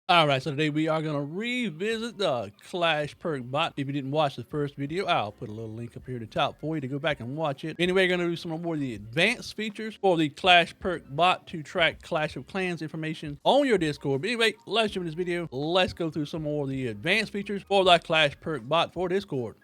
All right, so today we are going to revisit the ClashPerk bot. If you didn't watch the first video, I'll put a little link up here at the top for you to go back and watch it. Anyway, we're going to do some more of the advanced features for the ClashPerk bot to track Clash of Clans information on your Discord. But anyway, let's jump into this video. Let's go through some more of the advanced features for the ClashPerk bot for Discord.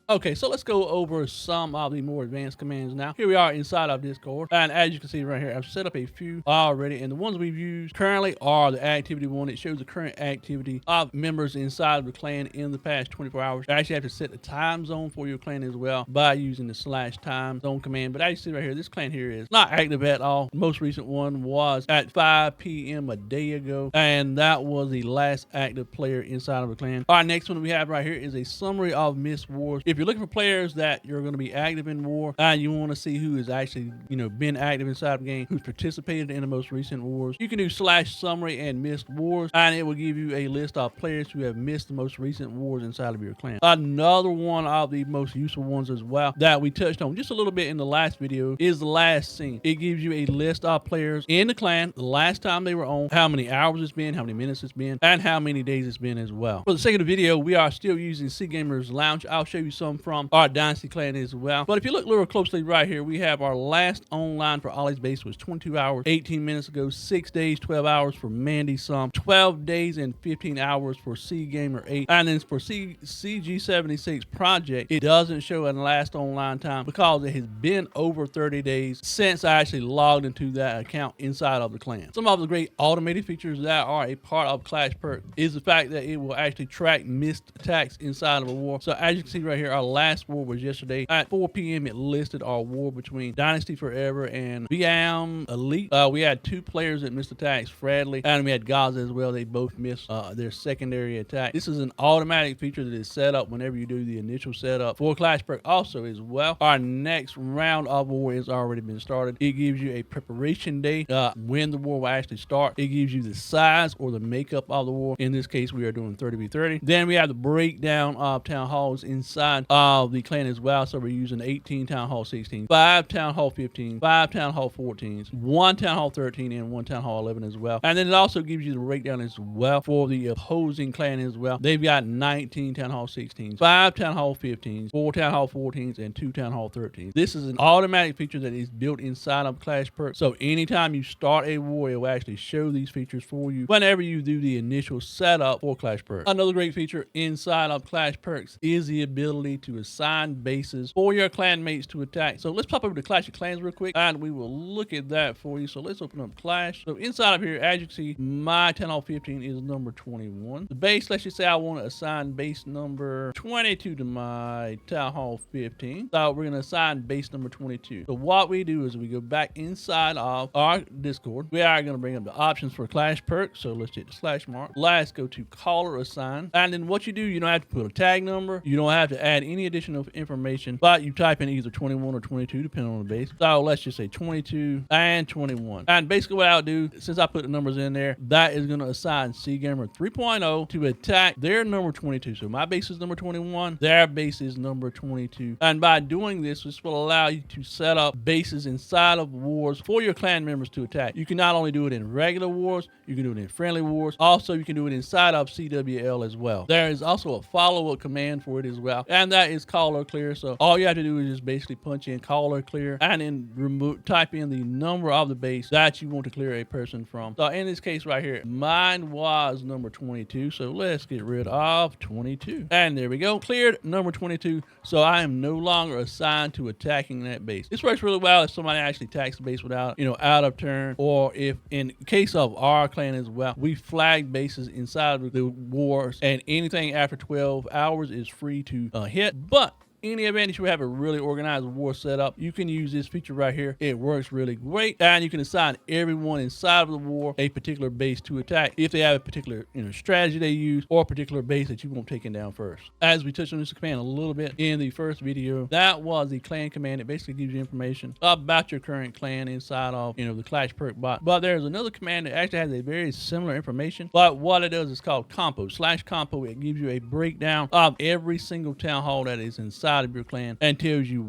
Okay, so let's go over some of the more advanced commands now. Here we are inside of Discord. And as you can see right here, I've set up a few already. And the ones we've used currently are the activity one. It shows the current activity of members inside of the clan in the past 24 hours. You actually have to set the time zone for your clan as well by using the /time zone command. But as you see right here, this clan here is not active at all. The most recent one was at 5 p.m. a day ago. And that was the last active player inside of the clan. Our next one we have right here is a summary of missed wars. If you're looking for players that you're going to be active in war and you want to see who has actually, been active inside the game, who's participated in the most recent wars, you can do /summary and missed wars, and it will give you a list of players who have missed the most recent wars inside of your clan. Another one of the most useful ones as well that we touched on just a little bit in the last video is the last scene. It gives you a list of players in the clan, the last time they were on, how many hours it's been, how many minutes it's been, and how many days it's been as well. For the sake of the video, we are still using C Gamers Lounge. I'll show you some from our Dynasty clan as well. But if you look a little closely right here, we have our last online for Ollie's base was 22 hours, 18 minutes ago, 6 days, 12 hours for Mandy Some, 12 days and 15 hours for C Gamer 8. And then for CG76 Project, it doesn't show a last online time because it has been over 30 days since I actually logged into that account inside of the clan. Some of the great automated features that are a part of ClashPerk is the fact that it will actually track missed attacks inside of a war. So as you can see right here, our last war was yesterday at 4 p.m. It listed our war between Dynasty Forever and VM Elite. We had two players that missed attacks, Fradley, and we had Gaza as well. They both missed their secondary attack. This is an automatic feature that is set up whenever you do the initial setup for ClashPerk also as well. Our next round of war has already been started. It gives you a preparation day when the war will actually start. It gives you the size or the makeup of the war. In this case, we are doing 30v30. Then we have the breakdown of town halls inside of the clan as well. So we're using 18 town hall 16, 5 town hall 15, 5 town hall 14s, 1 town hall 13, and 1 town hall 11 as well. And then it also gives you the breakdown as well for the opposing clan as well. They've got 19 town hall 16s, 5 town hall 15s, 4 town hall 14s, and 2 town hall 13s. This is an automatic feature that is built inside of ClashPerk. So anytime you start a war, it will actually show these features for you whenever you do the initial setup for ClashPerk. Another great feature inside of ClashPerks is the ability to assign bases for your clan mates to attack. So let's pop over to Clash of Clans real quick and we will look at that for you. So let's open up Clash. So inside of here, as you can see, my town hall 15 is number 21. The base, let's just say I want to assign base number 22 to my town hall 15. So we're going to assign base number 22. So what we do is we go back inside of our Discord. We are going to bring up the options for ClashPerk. So let's hit the slash mark. Let's go to caller assign. And then what you do, you don't have to put a tag number. You don't have to add any additional information, but you type in either 21 or 22 depending on the base. So let's just say 22 and 21. And basically what I'll do, since I put the numbers in there, that is going to assign CGamer 3.0 to attack their number 22. So my base is number 21, their base is number 22. And by doing this will allow you to set up bases inside of wars for your clan members to attack. You can not only do it in regular wars, you can do it in friendly wars. Also, you can do it inside of CWL as well. There is also a follow-up command for it as well, and that is caller clear. So all you have to do is just basically punch in caller clear and then type in the number of the base that you want to clear a person from. So in this case right here, mine was number 22. So let's get rid of 22. And there we go. Cleared number 22. So I am no longer assigned to attacking that base. This works really well if somebody actually attacks the base without, out of turn, or if in case of our clan as well, we flag bases inside of the wars and anything after 12 hours is free to hit. But in the event that you have a really organized war setup, you can use this feature right here. It works really great, and you can assign everyone inside of the war a particular base to attack if they have a particular strategy they use or a particular base that you want taken down first. As we touched on this command a little bit in the first video, that was the clan command. It basically gives you information about your current clan inside of the ClashPerk bot. But there's another command that actually has a very similar information, but what it does is called compo /compo. It gives you a breakdown of every single town hall that is inside inside of your clan and tells you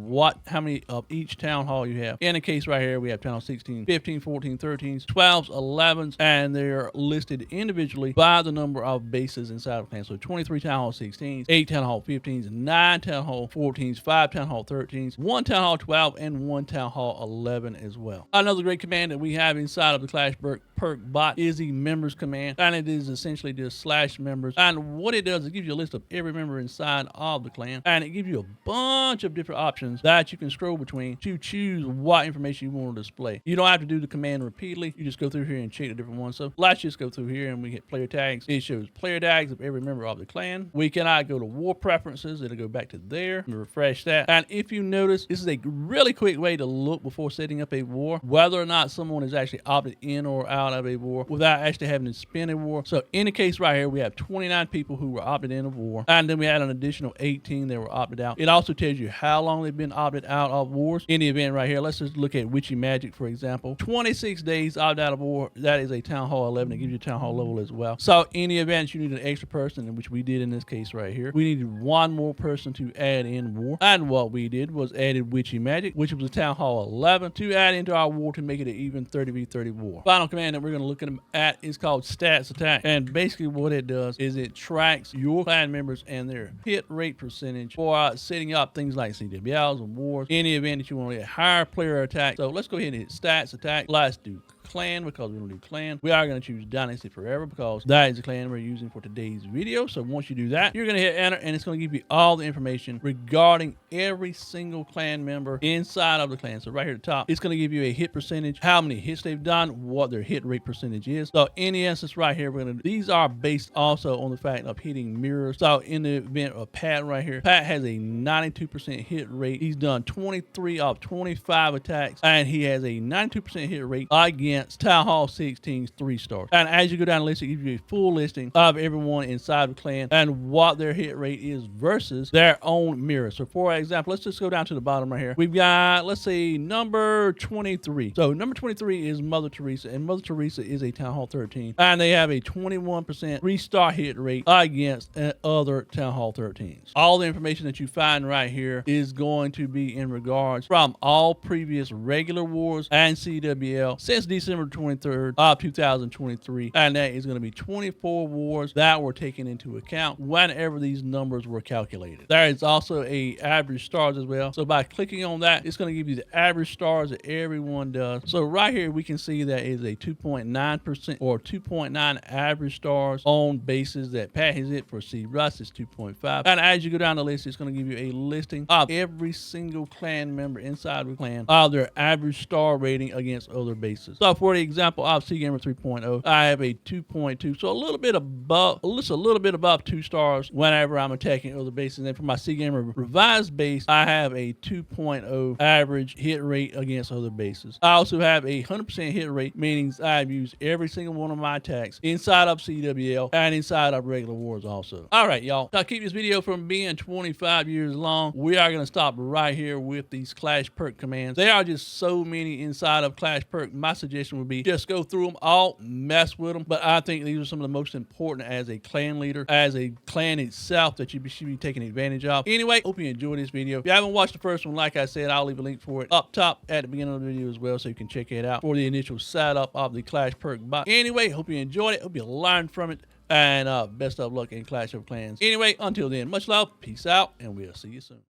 how many of each town hall you have. In the case right here, we have town hall 16, 15, 14, 13s, 12s, 11s, and they're listed individually by the number of bases inside of the clan. So 23 town hall 16s, 8 town hall 15s, 9 town hall 14s, 5 town hall 13s, 1 town hall 12, and 1 town hall 11 as well. Another great command that we have inside of the ClashPerk bot is the members command, and it is essentially just /members. And what it does, it gives you a list of every member inside of the clan, and it gives you a bunch of different options that you can scroll between to choose what information you want to display. You don't have to do the command repeatedly. You just go through here and check the different ones. So let's just go through here and we hit player tags. It shows player tags of every member of the clan. We cannot go to war preferences. It'll go back to there. Let me refresh that. And if you notice, this is a really quick way to look before setting up a war, whether or not someone is actually opted in or out of a war without actually having to spin a war. So in the case right here, we have 29 people who were opted in of war, and then we had an additional 18 that were opted out. It also tells you how long they've been opted out of wars. In the event right here, let's just look at Witchy Magic, for example. 26 days opted out of war. That is a town hall 11. It gives you a town hall level as well. So in the event you need an extra person, which we did in this case right here, we needed one more person to add in war. And what we did was added Witchy Magic, which was a town hall 11, to add into our war to make it an even 30v30 war. Final command that we're going to look at is called Stats Attack. And basically what it does is it tracks your clan members and their hit rate percentage for setting up things like CWLs and wars in the event that you want to get higher player attack. So let's go ahead and hit Stats Attack. Let's do clan because we don't do clan. We are going to choose Dynasty Forever because that is the clan we're using for today's video. So once you do that, you're going to hit enter and it's going to give you all the information regarding every single clan member inside of the clan. So right here at the top, it's going to give you a hit percentage, how many hits they've done, what their hit rate percentage is. So in the instance right here, these are based also on the fact of hitting mirrors. So in the event of Pat right here, Pat has a 92% hit rate. He's done 23 of 25 attacks and he has a 92% hit rate against Town Hall 16's 3 stars. And as you go down the list, it gives you a full listing of everyone inside the clan and what their hit rate is versus their own mirror. So for example, let's just go down to the bottom right here. We've got, let's say, number 23. So number 23 is Mother Teresa, and Mother Teresa is a Town Hall 13, and they have a 21% 3-star hit rate against other Town Hall 13s. All the information that you find right here is going to be in regards from all previous regular wars and CWL since December 23rd of 2023, and that is going to be 24 wars that were taken into account whenever these numbers were calculated. There is also a average stars as well. So by clicking on that, it's going to give you the average stars that everyone does. So right here we can see that is a 2.9% or 2.9 average stars on bases that Pat has hit. For C Russ is 2.5. And as you go down the list, it's going to give you a listing of every single clan member inside the clan of their average star rating against other bases. So for the example of C-Gamer 3.0, I have a 2.2, so a little bit above 2 stars whenever I'm attacking other bases. And for my C-Gamer revised base, I have a 2.0 average hit rate against other bases. I also have a 100% hit rate, meaning I've used every single one of my attacks inside of CWL and inside of regular wars also. All right, y'all. To keep this video from being 25 years long, we are going to stop right here with these ClashPerk commands. There are just so many inside of ClashPerk. My suggestion would be just go through them all, mess with them. But I think these are some of the most important as a clan leader, as a clan itself, that you should be taking advantage of. Anyway, hope you enjoyed this video. If you haven't watched the first one, like I said, I'll leave a link for it up top at the beginning of the video as well, so you can check it out for the initial setup of the ClashPerk bot. Anyway, hope you enjoyed it. Hope you learned from it. And best of luck in Clash of Clans. Anyway, until then, much love, peace out, and we'll see you soon.